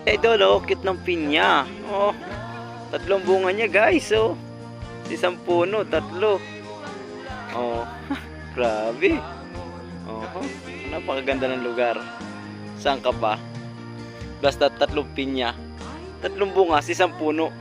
Idol, oh, cute ng pinya. Oh, tatlong bunga niya, guys. Oh, isang puno, tatlo. Oh, grabe. Oh, napakaganda ng lugar. Saan ka pa? Basta tatlong pinya. Tatlong bunga, isang puno.